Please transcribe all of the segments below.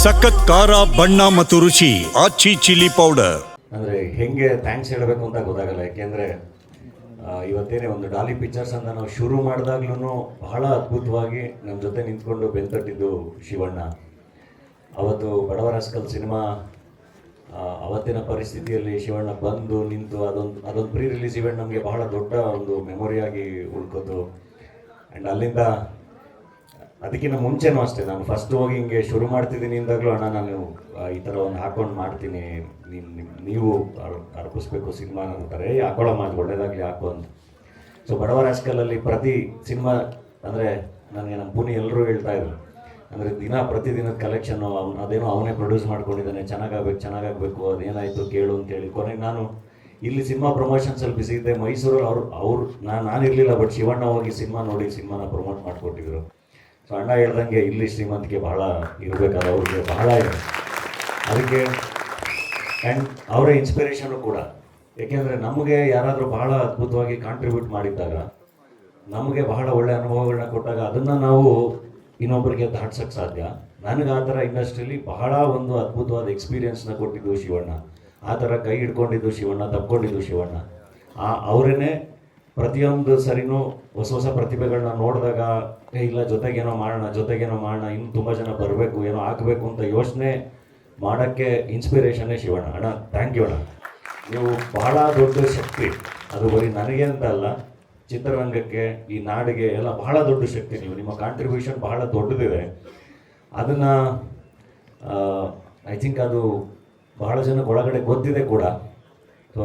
ಸಖತ್ ಖಾರ ಬಣ್ಣ ಮತ್ತು ರುಚಿ ಆಚಿ ಚಿಲ್ಲಿ ಪೌಡರ್. ಅಂದರೆ ಹೆಂಗೆ ಥ್ಯಾಂಕ್ಸ್ ಹೇಳಬೇಕು ಅಂತ ಗೊತ್ತಾಗಲ್ಲ. ಯಾಕೆಂದರೆ ಇವತ್ತೇನೆ ಒಂದು ಡಾಲಿ ಪಿಕ್ಚರ್ಸ್ ಅಂತ ನಾವು ಶುರು ಮಾಡಿದಾಗ್ಲೂ ಬಹಳ ಅದ್ಭುತವಾಗಿ ನಮ್ಮ ಜೊತೆ ನಿಂತ್ಕೊಂಡು ಬೆಂತಟ್ಟಿದ್ದು ಶಿವಣ್ಣ. ಅವತ್ತು ಬಡವರ ಹಸ್ಕಲ್ ಸಿನಿಮಾ ಅವತ್ತಿನ ಪರಿಸ್ಥಿತಿಯಲ್ಲಿ ಶಿವಣ್ಣ ಬಂದು ನಿಂತು ಅದೊಂದು ಪ್ರೀ ರಿಲೀಸ್ ಇವೆಂಟ್ ನಮಗೆ ಬಹಳ ದೊಡ್ಡ ಒಂದು ಮೆಮೊರಿಯಾಗಿ ಉಳ್ಕೋತು. ಆ್ಯಂಡ್ ಅಲ್ಲಿಂದ ಅದಕ್ಕಿಂತ ಮುಂಚೆನೂ ಅಷ್ಟೇ, ನಾನು ಫಸ್ಟ್ ಹೋಗಿ ಹಿಂಗೆ ಶುರು ಮಾಡ್ತಿದ್ದೀನಿ ಅಂದಾಗಲೂ ಅಣ್ಣ ನಾನು ಈ ಥರ ಒಂದು ಹಾಕೊಂಡು ಮಾಡ್ತೀನಿ, ನೀವು ಅರ್ಪಿಸ್ಬೇಕು ಸಿನಿಮಾ ಅಂತಾರೆ, ಹಾಕೊಳ್ಳೋ ಮಾತು ಒಳ್ಳೇದಾಗಲಿ ಹಾಕು ಅಂತ. ಸೊ ಬಡವರ ಹಾಸ್ಕಲಲ್ಲಿ ಪ್ರತಿ ಸಿನಿಮಾ ಅಂದರೆ ನನಗೆ ನಮ್ಮ ಪುನಿ ಎಲ್ಲರೂ ಹೇಳ್ತಾ ಇದ್ರು, ಅಂದರೆ ಪ್ರತಿದಿನದ ಕಲೆಕ್ಷನ್ನು ಅದೇನೋ ಅವನೇ ಪ್ರೊಡ್ಯೂಸ್ ಮಾಡ್ಕೊಂಡಿದ್ದಾನೆ, ಚೆನ್ನಾಗಾಗಬೇಕು ಅದೇನಾಯಿತು ಕೇಳು ಅಂತೇಳಿ ಕೊನೆಗೆ ನಾನು ಇಲ್ಲಿ ಸಿನಿಮಾ ಪ್ರಮೋಷನ್ಸಲ್ಲಿ ಬಿಸಿ ಇದ್ದೆ. ಮೈಸೂರಲ್ಲಿ ಅವ್ರು ನಾನು ಇರಲಿಲ್ಲ, ಬಟ್ ಶಿವಣ್ಣ ಹೋಗಿ ಸಿನಿಮಾ ನೋಡಿ ಸಿನಿಮಾನ ಪ್ರಮೋಟ್ ಮಾಡಿಕೊಟ್ಟಿದ್ರು. ಸೊ ಅಣ್ಣ ಹೇಳ್ದಂಗೆ ಇಲ್ಲಿ ಶ್ರೀಮಂತಿಕೆ ಬಹಳ ಇರಬೇಕಾದ ಅವ್ರಿಗೆ ಬಹಳ ಇದೆ. ಅದಕ್ಕೆ ಆ್ಯಂಡ್ ಅವರ ಇನ್ಸ್ಪಿರೇಷನು ಕೂಡ. ಏಕೆಂದರೆ ನಮಗೆ ಯಾರಾದರೂ ಬಹಳ ಅದ್ಭುತವಾಗಿ ಕಾಂಟ್ರಿಬ್ಯೂಟ್ ಮಾಡಿದ್ದಾಗ, ನಮಗೆ ಬಹಳ ಒಳ್ಳೆಯ ಅನುಭವಗಳನ್ನ ಕೊಟ್ಟಾಗ ಅದನ್ನು ನಾವು ಇನ್ನೊಬ್ಬರಿಗೆ ದಾಟ್ಸೋಕ್ಕೆ ಸಾಧ್ಯ. ನನಗೆ ಆ ಥರ ಇಂಡಸ್ಟ್ರಿಯಲ್ಲಿ ಬಹಳ ಒಂದು ಅದ್ಭುತವಾದ ಎಕ್ಸ್ಪೀರಿಯನ್ಸ್ನ ಕೊಟ್ಟಿದ್ದು ಶಿವಣ್ಣ, ಆ ಥರ ಕೈ ಹಿಡ್ಕೊಂಡಿದ್ದು ಶಿವಣ್ಣ, ತಪ್ಕೊಂಡಿದ್ದು ಶಿವಣ್ಣ. ಅವರೇ ಪ್ರತಿಯೊಂದು ಸರಿನೂ ಹೊಸ ಪ್ರತಿಭೆಗಳನ್ನ ನೋಡಿದಾಗ ಇಲ್ಲ ಜೊತೆಗೇನೋ ಮಾಡೋಣ, ಇನ್ನು ತುಂಬ ಜನ ಬರಬೇಕು, ಏನೋ ಆಗಬೇಕು ಅಂತ ಯೋಚನೆ ಮಾಡೋಕ್ಕೆ ಇನ್ಸ್ಪಿರೇಷನ್ನೇ ಶಿವಣ್ಣ. ಅಣ್ಣ ಥ್ಯಾಂಕ್ ಯು ಅಣ್ಣ, ನೀವು ಬಹಳ ದೊಡ್ಡ ಶಕ್ತಿ. ಅದು ಬರೀ ನನಗೆ ಅಂತ ಅಲ್ಲ, ಚಿತ್ರರಂಗಕ್ಕೆ, ಈ ನಾಡಿಗೆ ಎಲ್ಲ ಬಹಳ ದೊಡ್ಡ ಶಕ್ತಿ. ನಿಮ್ಮ ಕಾಂಟ್ರಿಬ್ಯೂಷನ್ ಬಹಳ ದೊಡ್ಡದಿದೆ. ಅದನ್ನು ಐ ಥಿಂಕ್ ಅದು ಬಹಳ ಜನಕ್ಕೆ ಒಳಗಡೆ ಗೊತ್ತಿದೆ ಕೂಡ. ಸೊ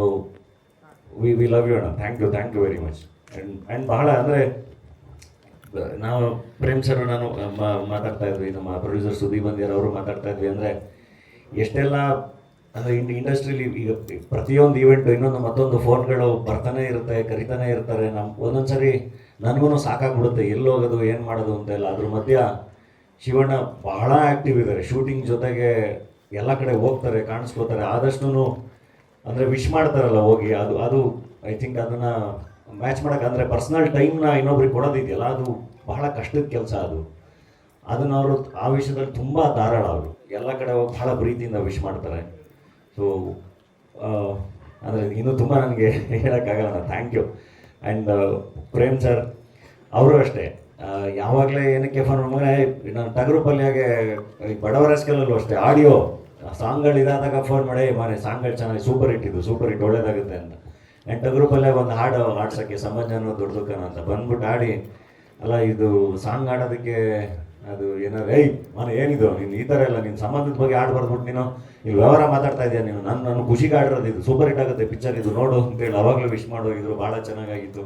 ವಿ ಲವ್ ಯು ಅಣ್ಣ, thank you very much. And ಬಹಳ ಅಂದರೆ ನಾವು ಪ್ರೇಮ್ ಸರ್ ನಾನು ಮಾತಾಡ್ತಾ ಇದ್ವಿ, ನಮ್ಮ ಪ್ರೊಡ್ಯೂಸರ್ ಸುದೀಪ್ ಬಂದಿಯರ್ ಅವರು ಮಾತಾಡ್ತಾ ಇದ್ವಿ. ಅಂದರೆ ಎಷ್ಟೆಲ್ಲ ಅಂದರೆ ಇಂಡಸ್ಟ್ರೀಲಿ ಈಗ ಪ್ರತಿಯೊಂದು ಈವೆಂಟು ಇನ್ನೊಂದು ಮತ್ತೊಂದು ಫೋನ್ಗಳು ಬರ್ತಾನೆ ಇರುತ್ತೆ, ಕರಿತಾನೆ ಇರ್ತಾರೆ. ಒಂದೊಂದು ಸರಿ ನನಗೂ ಸಾಕಾಗ್ಬಿಡುತ್ತೆ ಎಲ್ಲೋಗೋದು ಏನು ಮಾಡೋದು ಅಂತೆಲ್ಲ. ಅದ್ರ ಮಧ್ಯ ಶಿವಣ್ಣ ಬಹಳ ಆ್ಯಕ್ಟಿವ್ ಇದ್ದಾರೆ, ಶೂಟಿಂಗ್ ಜೊತೆಗೆ ಎಲ್ಲ ಕಡೆ ಹೋಗ್ತಾರೆ, ಕಾಣಿಸ್ಕೋತಾರೆ. ಆದಷ್ಟು ಅಂದರೆ ವಿಶ್ ಮಾಡ್ತಾರಲ್ಲ ಹೋಗಿ, ಅದು ಐ ಥಿಂಕ್ ಅದನ್ನು ಮ್ಯಾಚ್ ಮಾಡೋಕ್ಕೆ, ಅಂದರೆ ಪರ್ಸ್ನಲ್ ಟೈಮ್ನ ಇನ್ನೊಬ್ರಿಗೆ ಕೊಡೋದಿದೆಯಲ್ಲ, ಅದು ಬಹಳ ಕಷ್ಟದ ಕೆಲಸ. ಅದನ್ನು ಅವರು ಆ ವಿಷಯದಲ್ಲಿ ತುಂಬ ಧಾರಾಳ. ಅವರು ಎಲ್ಲ ಕಡೆ ಹೋಗಿ ಬಹಳ ಪ್ರೀತಿಯಿಂದ ವಿಶ್ ಮಾಡ್ತಾರೆ. ಸೊ ಅಂದರೆ ಇನ್ನೂ ತುಂಬ ನನಗೆ ಹೇಳೋಕ್ಕಾಗಲ್ಲ. Thank you. And Prem sir ಅವರು ಅಷ್ಟೇ, ಯಾವಾಗಲೇ ಏನಕ್ಕೆ ಫೋನ್ ಮಾಡಿದ್ರೆ ನಾನು ಟಗರು ಪಲ್ಯಾಗೆ ಬಡವರ ಸ್ಕೇಲಲ್ಲೂ ಅಷ್ಟೇ ಆಡಿಯೋ ಸಾಂಗ್ಗಳು ಇದಾದಾಗ ಫೋನ್ ಮಾಡಿ ಮನೆ ಸಾಂಗ್ಗಳು ಚೆನ್ನಾಗಿ ಸೂಪರ್ ಹಿಟ್ ಒಳ್ಳೇದಾಗುತ್ತೆ ಅಂತ. ಆ್ಯಂಡ್ ಟಗರು ಪಲ್ಯಾಗ ಒಂದು ಹಾಡು ಆಡ್ಸೋಕ್ಕೆ ಸಂಬಂಧನೋ ದೊಡ್ಡದಕ್ಕನ ಅಂತ ಬಂದ್ಬಿಟ್ಟು ಆಡಿ, ಅಲ್ಲ ಇದು ಸಾಂಗ್ ಆಡೋದಕ್ಕೆ ಅದು ಏನಾದ್ರು ಏನಿದು ನೀನು ಈ ಥರ ಎಲ್ಲ ನಿನ್ನ ಸಂಬಂಧದ ಬಗ್ಗೆ ಆಡ್ ಬರ್ದ್ಬಿಟ್ಟು ನೀನು ಇಲ್ಲಿ ವ್ಯವಹಾರ ಮಾತಾಡ್ತಾ ಇದೆಯಾ ನೀನು, ನನ್ನ ಖುಷಿಗೆ ಆಡಿರೋದು, ಇದು ಸೂಪರ್ ಹಿಟ್ ಆಗುತ್ತೆ ಪಿಕ್ಚರ್, ಇದು ನೋಡು ಅಂತೇಳಿ ಅವಾಗಲೂ ವಿಶ್ ಮಾಡೋಗಿದ್ರು. ಭಾಳ ಚೆನ್ನಾಗಾಗಿತ್ತು.